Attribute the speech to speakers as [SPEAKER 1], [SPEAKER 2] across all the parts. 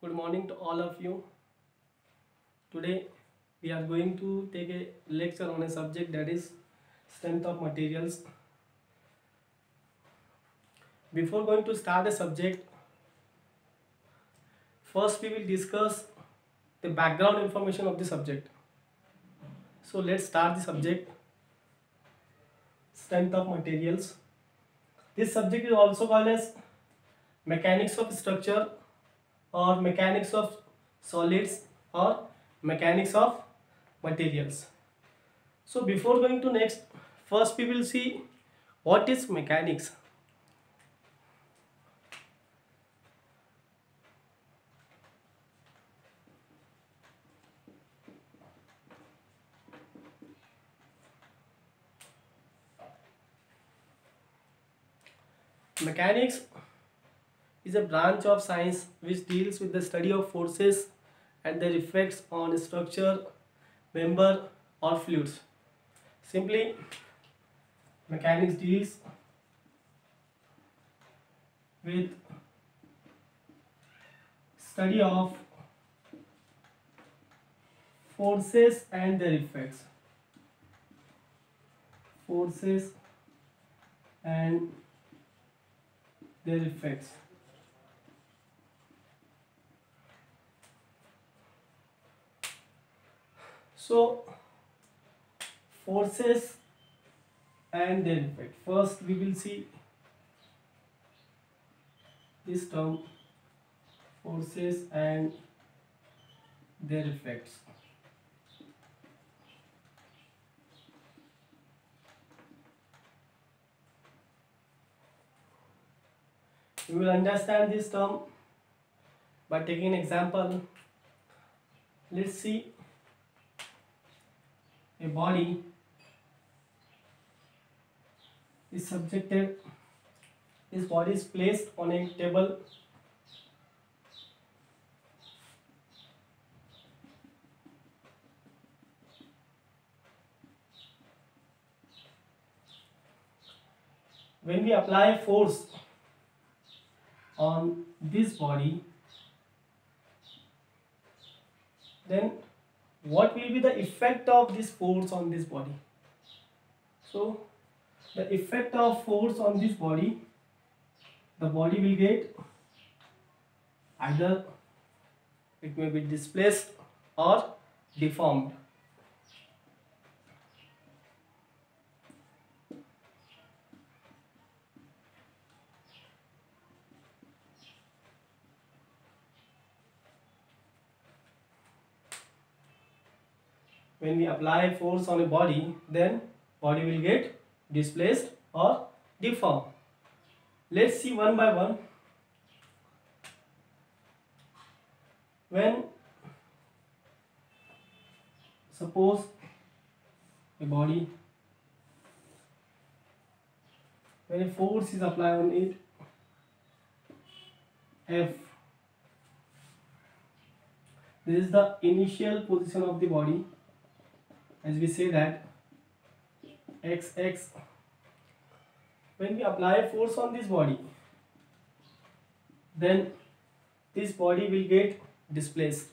[SPEAKER 1] Good morning to all of you. Today we are going to take a lecture on a subject that is strength of materials. Before going to start a subject, first we will discuss the background information of the subject. So let's start the subject, strength of materials. This subject is also called as mechanics of structure or mechanics of solids or mechanics of materials. So before going to next, first we will see what is mechanics. Mechanics is a branch of science which deals with the study of forces and their effects on structure, member or fluids. Simply, mechanics deals with study of forces and their effects. Forces and their effects. So, forces and their effect. First, we will see this term, forces and their effects. We will understand this term by taking an example. Let's see a body is subjected, this body is placed on a table. When we apply force on this body, then what will be the effect of this force on this body? So the effect of force on this body, the body will get either it may be displaced or deformed. When we apply force on a body, then body will get displaced or deformed. Let's see one by one. When suppose a body, when a force is applied on it, F, this is the initial position of the body, as we say that XX. When we apply force on this body, then this body will get displaced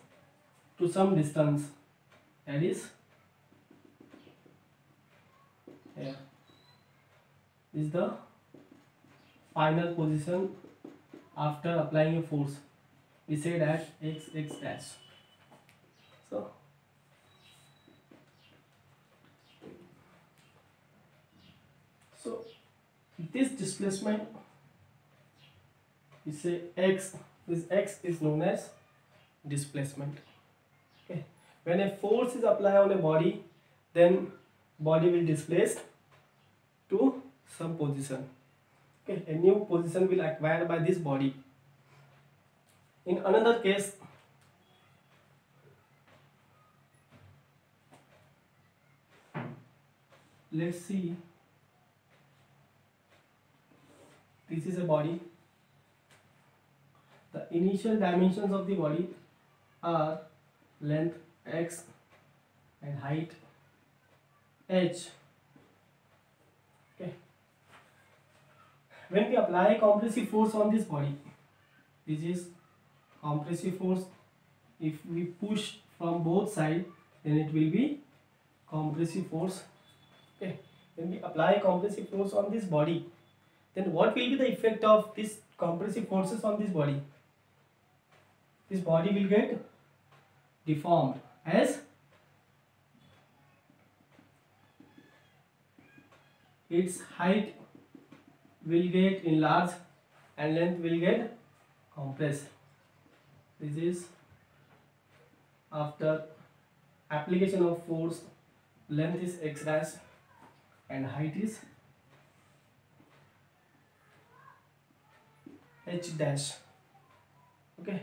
[SPEAKER 1] to some distance, that is here. This is the final position after applying a force. We say that XX dash. So this displacement, we say X, this X is known as displacement. Okay. When a force is applied on a body, then body will displaced to some position. Okay. A new position will acquired by this body. In another case, let's see, this is a body. The initial dimensions of the body are length x and height h. Okay. When we apply compressive force on this body, this is compressive force. If we push from both sides, then it will be compressive force. Okay, when we apply compressive force on this body, then what will be the effect of this compressive forces on this body? This body will get deformed as its height will get enlarged and length will get compressed. This is after application of force. Length is x dash and height is h dash. Okay,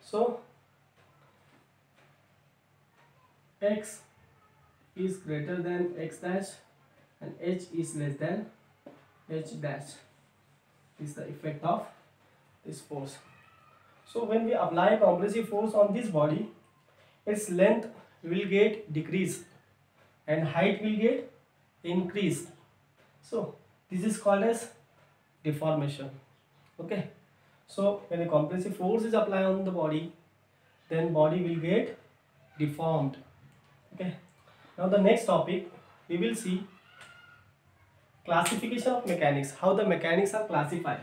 [SPEAKER 1] so x is greater than x dash and h is less than h dash is the effect of this force. So when we apply compressive force on this body, its length will get decreased and height will get increased. So this is called as deformation. Okay, so when a compressive force is applied on the body, then body will get deformed. Okay, now the next topic we will see classification of mechanics, how the mechanics are classified.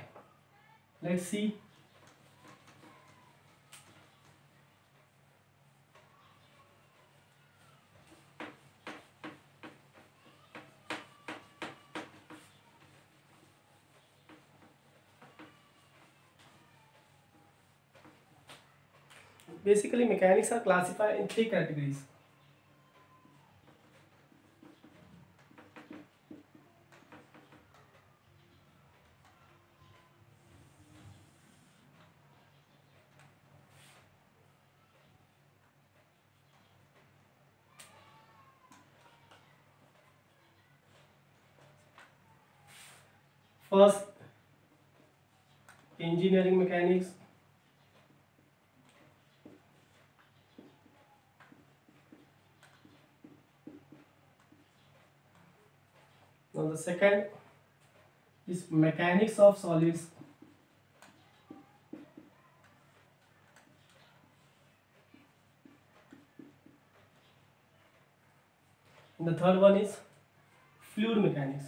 [SPEAKER 1] Let's see. Basically, mechanics are classified in 3 categories. First, engineering mechanics. Now the second is mechanics of solids. And the third one is fluid mechanics.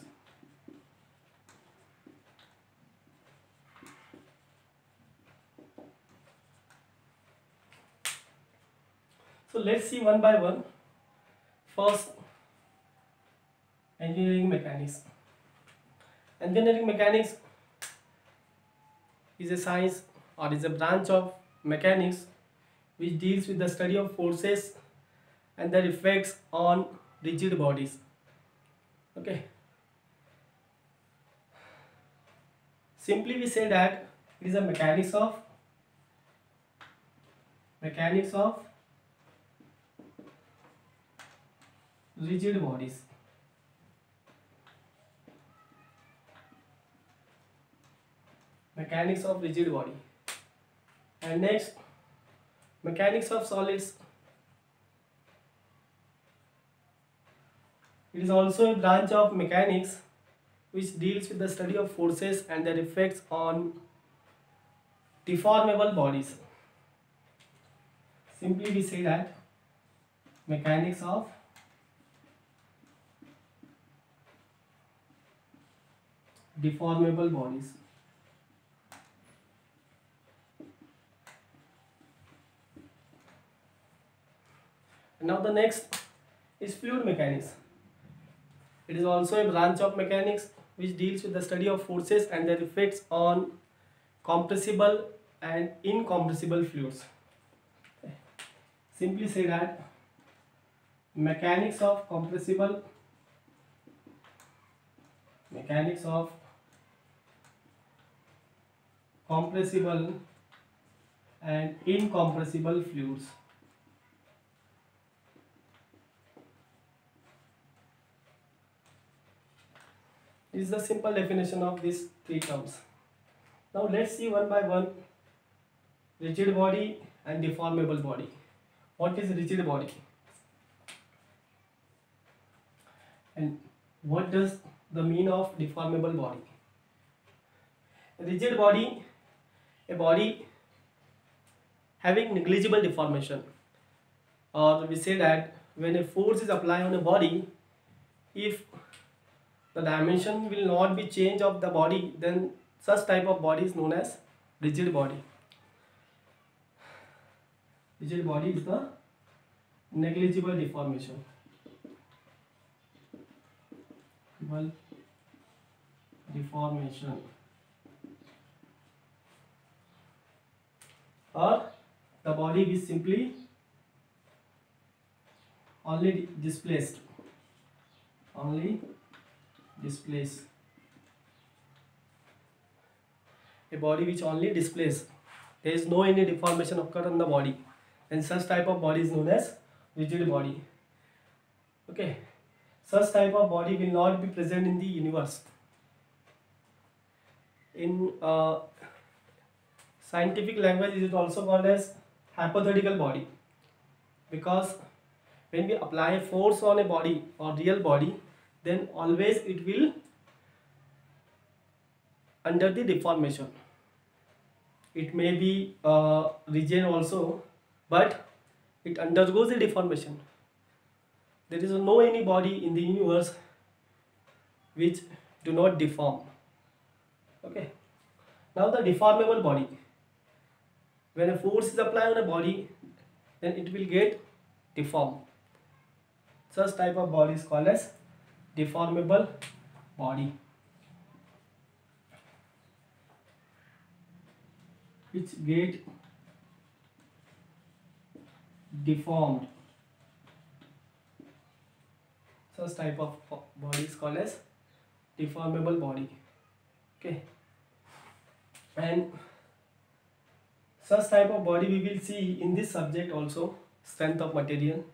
[SPEAKER 1] So let's see one by one. First, engineering mechanics. Engineering mechanics is a science or is a branch of mechanics which deals with the study of forces and their effects on rigid bodies. Okay. Simply we say that it is a mechanics of rigid bodies. Mechanics of rigid body. And next, mechanics of solids. It is also a branch of mechanics which deals with the study of forces and their effects on deformable bodies. Simply we say that mechanics of deformable bodies. And now the next is fluid mechanics. It is also a branch of mechanics which deals with the study of forces and their effects on compressible and incompressible fluids. Okay. Simply say that mechanics of compressible and incompressible fluids. This is the simple definition of these 3 terms. Now let's see one by one rigid body and deformable body. What is rigid body? And what does the mean of deformable body? A rigid body, a body having negligible deformation. Or we say that when a force is applied on a body, if the dimension will not be changed of the body, then such type of body is known as rigid body. Rigid body is the negligible deformation. Well, deformation, or the body is simply only displaced, a body which only displays, there is no any deformation occur on the body, and such type of body is known as rigid body. Okay, such type of body will not be present in the universe. In scientific language it is also called as hypothetical body, because when we apply force on a body or real body, then always it will under the deformation. It may be rigid also, but it undergoes a deformation. There is no any body in the universe which do not deform. Okay, now the deformable body, when a force is applied on a body, then it will get deformed. Such type of body is called as deformable body, which get deformed. Such type of body is called as deformable body. Okay, and such type of body we will see in this subject also, strength of material.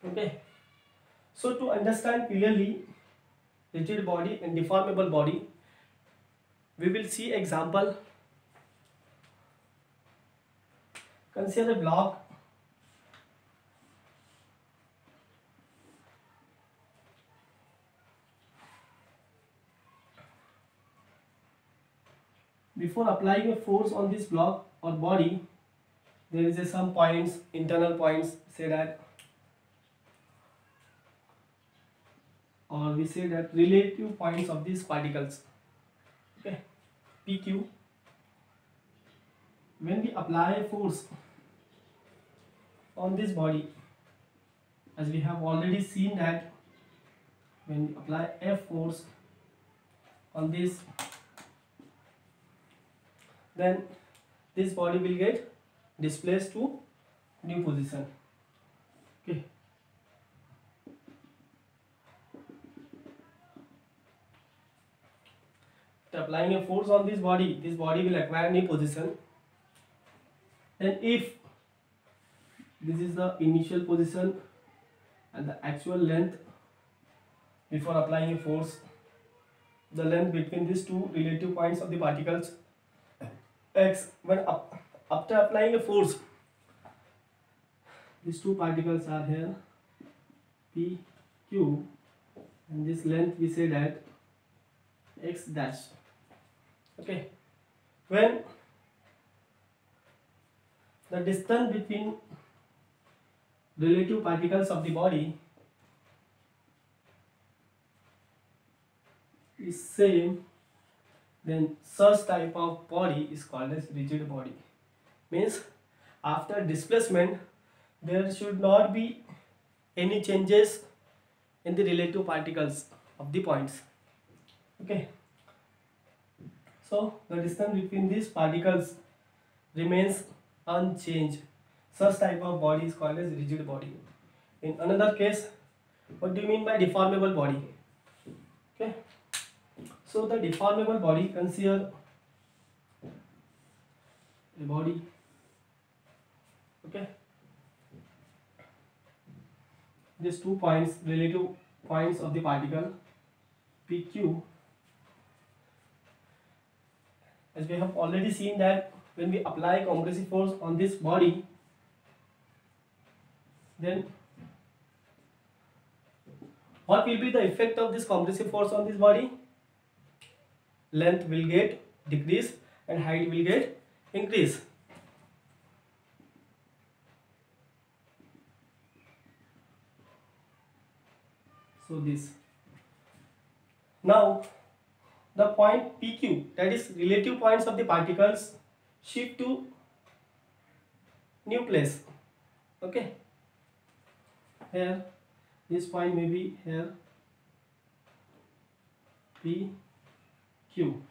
[SPEAKER 1] Okay, so to understand clearly rigid body and deformable body, we will see example. Consider a block. Before applying a force on this block or body, there is some points, internal points, say that, or we say that relative points of these particles. Okay, PQ. When we apply a force on this body, as we have already seen that when we apply F force on this, then this body will get displaced to new position. Okay, applying a force on this body will acquire new position. And if this is the initial position and the actual length before applying a force, the length between these two relative points of the particles x, when after applying a force, these two particles are here, P, Q, and this length we say that x dash. Okay, when the distance between relative particles of the body is same, then such type of body is called as rigid body. Means after displacement there should not be any changes in the relative particles of the points. Okay, so the distance between these particles remains unchanged. Such type of body is called as rigid body. In another case, what do you mean by deformable body? Okay, so the deformable body, consider a body. Okay, these 2 points, relative points of the particle PQ, as we have already seen that when we apply compressive force on this body, then what will be the effect of this compressive force on this body? Length will get decreased and height will get increased. So this. Now the point PQ, that is relative points of the particles, shift to new place. Okay, here this point may be here PQ.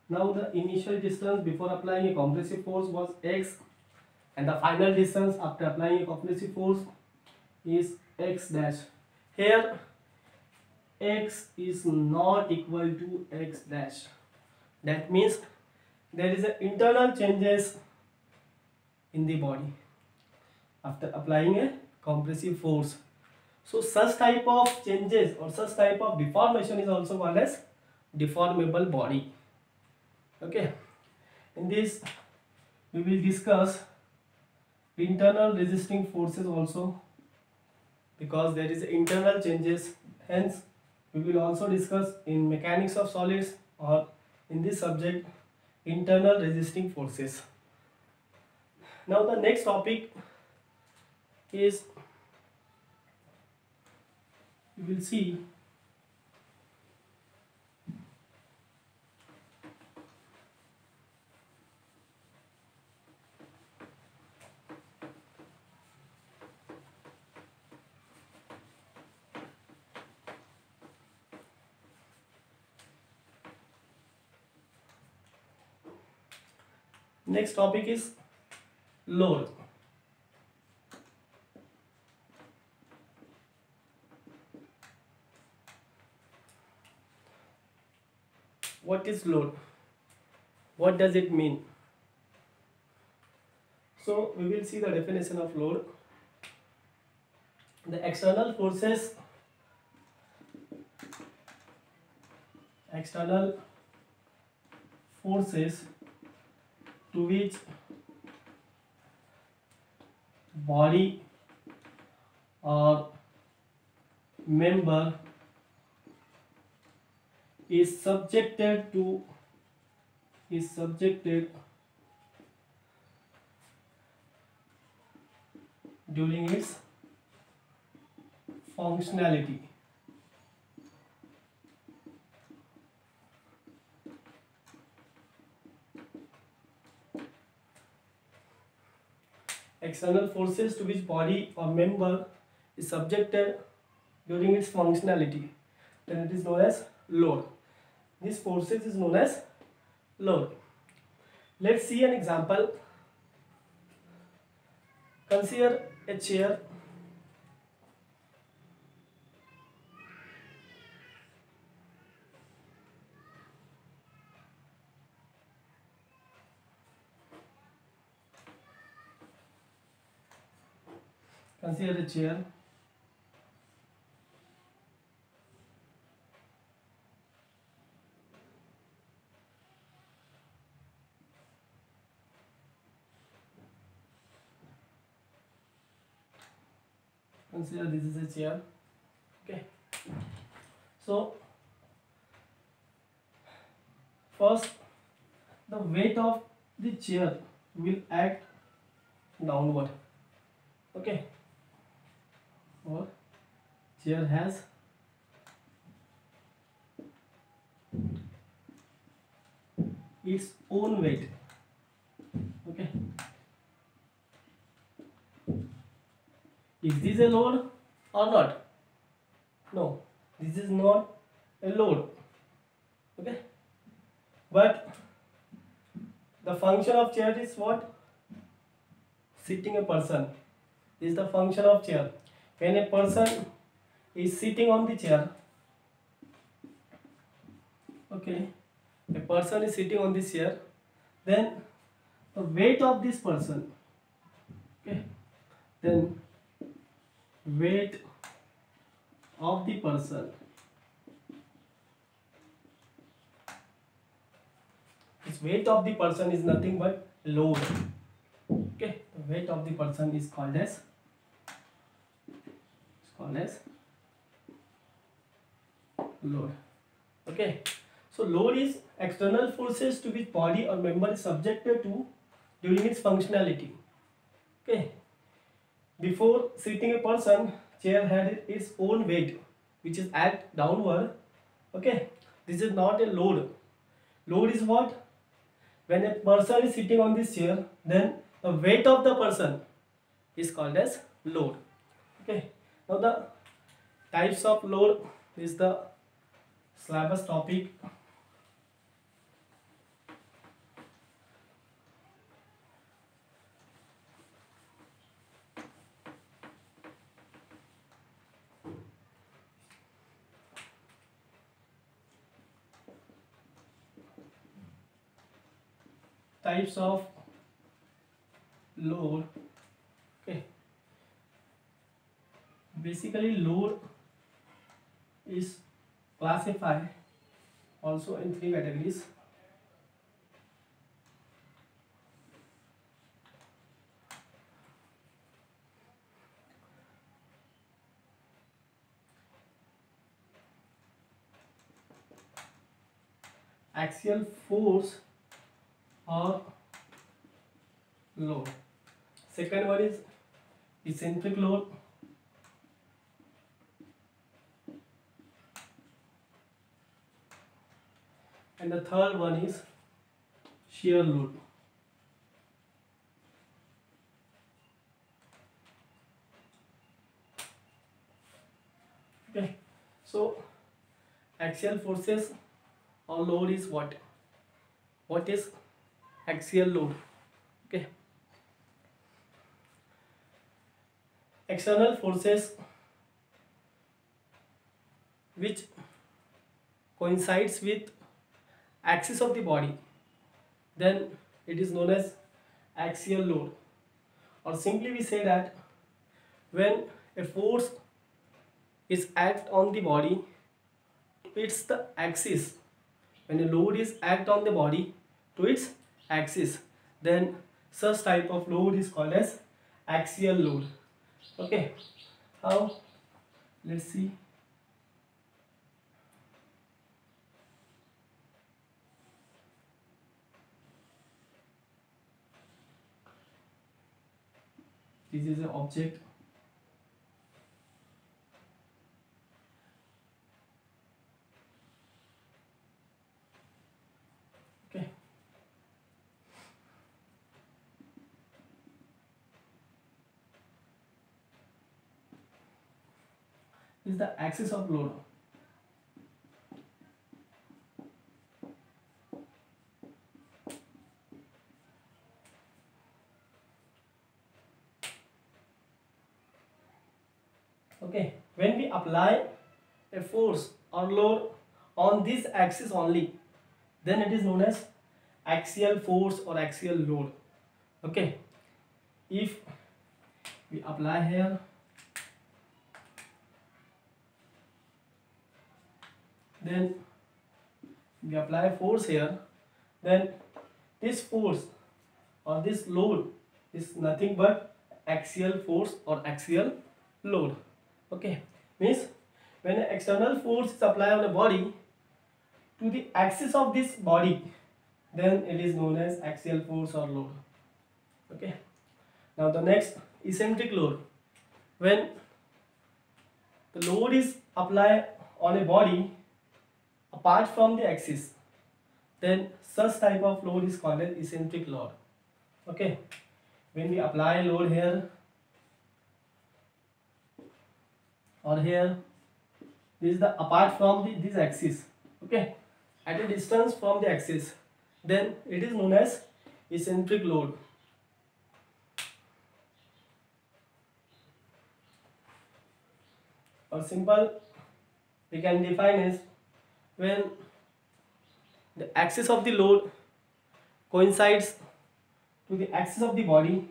[SPEAKER 1] Now the initial distance before applying a compressive force was x, and the final distance after applying a compressive force is x dash. Here x is not equal to x dash. That means there is an internal changes in the body after applying a compressive force. So such type of changes or such type of deformation is also called as deformable body. Okay, in this we will discuss internal resisting forces also, because there is internal changes. Hence we will also discuss in mechanics of solids, or in this subject, internal resisting forces. Now the next topic is, we will see next topic is load. What is load? What does it mean? So we will see the definition of load. The external forces to which body or member is subjected during its functionality. External forces to which body or member is subjected during its functionality, then it is known as load. These forces is known as load. Let's see an example. Consider a chair. Consider a chair. Consider this is a chair. Okay. So first, the weight of the chair will act downward. Okay. Or chair has its own weight. Okay. Is this a load or not? No, this is not a load. Okay. But the function of chair is what? Sitting a person. This is the function of chair. When a person is sitting on the chair, okay, a person is sitting on this chair, then the weight of this person, okay, then weight of the person, this weight of the person is nothing but load. Okay, the weight of the person is called as load. Okay, so load is external forces to which body or member is subjected to during its functionality. Okay, before sitting a person, chair had its own weight which is act downward. Okay, this is not a load. Load is what? When a person is sitting on this chair, then the weight of the person is called as load. Okay, now the types of load is the syllabus topic. Types of load. Okay, basically load is classified also in three categories. Axial force or load. Second one is eccentric load. And the third one is shear load. Okay, so axial forces or load is what? What is axial load? Okay, external forces which coincides with axis of the body, then it is known as axial load. Or simply we say that when a force is act on the body, it's the axis. When a load is act on the body to its axis, then such type of load is called as axial load. Okay, how? Let's see. This is an object. Okay. This is the axis of load. Okay, when we apply a force or load on this axis only, then it is known as axial force or axial load. Okay, if we apply here, then we apply force here, then this force or this load is nothing but axial force or axial load. Okay, means when an external force is applied on a body to the axis of this body, then it is known as axial force or load. Okay, now the next, eccentric load. When the load is applied on a body apart from the axis, then such type of load is called as eccentric load. Okay, when we apply load here or here, this is the apart from this axis, okay, at a distance from the axis, then it is known as eccentric load. Or simple we can define as when the axis of the load coincides to the axis of the body,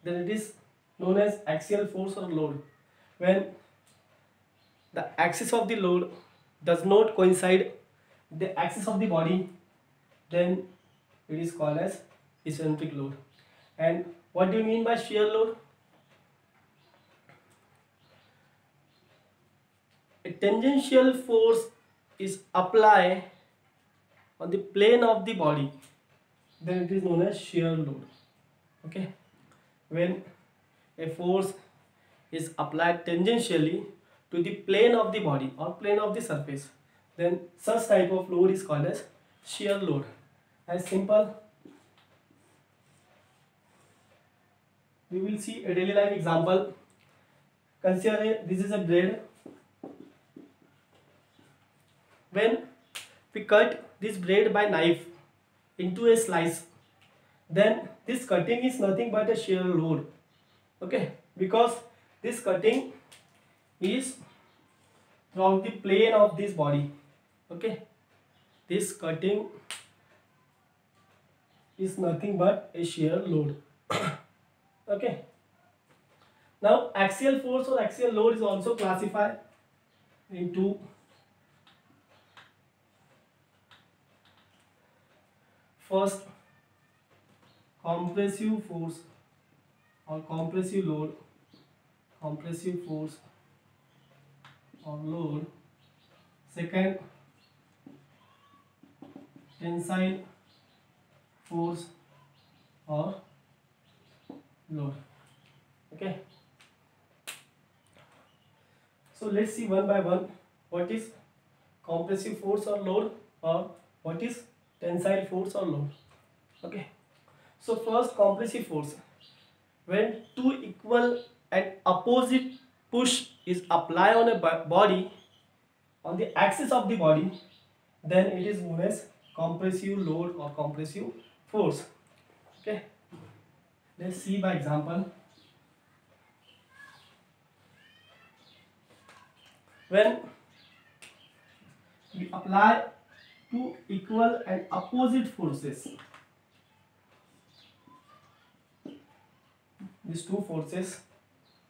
[SPEAKER 1] then it is known as axial force or load. When the axis of the load does not coincide with the axis of the body, then it is called as eccentric load. And what do you mean by shear load? A tangential force is applied on the plane of the body, then it is known as shear load. Okay, when a force is applied tangentially to the plane of the body or plane of the surface, then such type of load is called as shear load. As simple, we will see a daily life example. Consider this is a bread. When we cut this bread by knife into a slice, then this cutting is nothing but a shear load. Okay, because this cutting is from the plane of this body. Okay, this cutting is nothing but a shear load. Okay, now axial force or axial load is also classified into first compressive force or compressive load, compressive force or load. Second, tensile force or load. Okay, so let's see one by one what is compressive force or load, or what is tensile force or load. Okay, so first, compressive force. When two equal and opposite push is applied on a body on the axis of the body, then it is known as compressive load or compressive force. Okay, let's see by example. When we apply two equal and opposite forces, these two forces,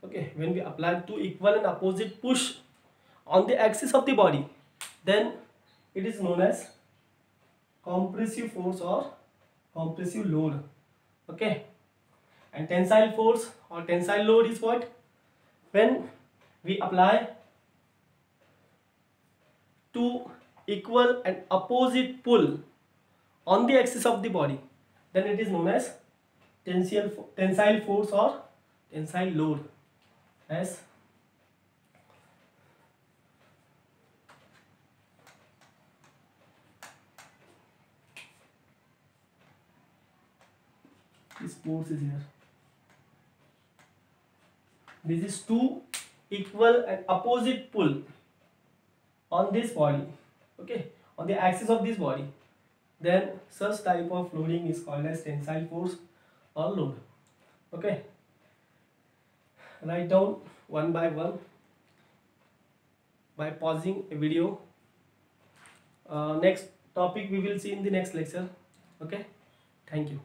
[SPEAKER 1] okay, when we apply two equal and opposite push on the axis of the body, then it is known as compressive force or compressive load. Okay, and tensile force or tensile load is what? When we apply two equal and opposite pull on the axis of the body, then it is known as tensile force or tensile load. As this force is here. This is two equal and opposite pull on this body, okay, on the axis of this body, then such type of loading is called as tensile force or load. Okay, write down one by one by pausing a video. Next topic we will see in the next lecture. Okay, thank you.